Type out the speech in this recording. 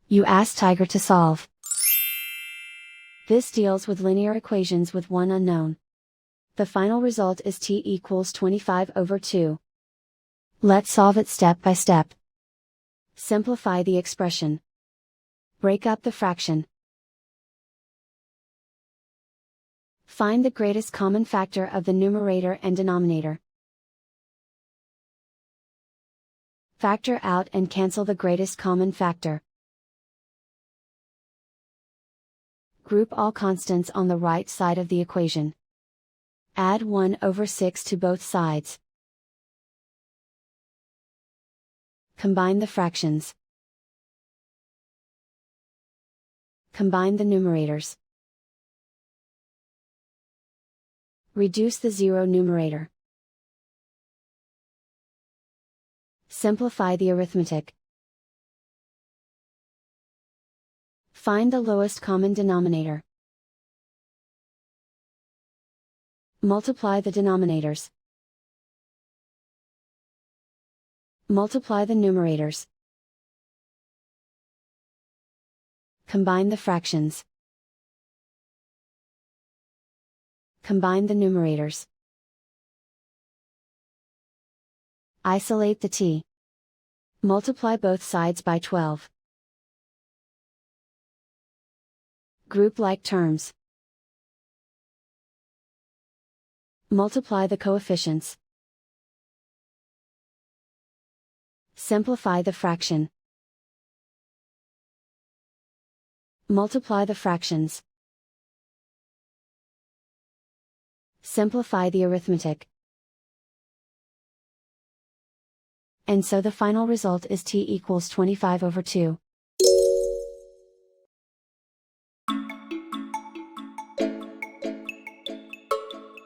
You ask Tiger to solve. This deals with linear equations with one unknown. The final result is t equals 25/2. Let's solve it step by step. Simplify the expression. Break up the fraction. Find the greatest common factor of the numerator and denominator. Factor out and cancel the greatest common factor. Group all constants on the right side of the equation. Add 1/6 to both sides. Combine the fractions. Combine the numerators. Reduce the zero numerator. Simplify the arithmetic. Find the lowest common denominator. Multiply the denominators. Multiply the numerators. Combine the fractions. Combine the numerators. Isolate the t. Multiply both sides by 12. Group like terms. Multiply the coefficients. Simplify the fraction. Multiply the fractions. Simplify the arithmetic. And so the final result is t equals 25/2.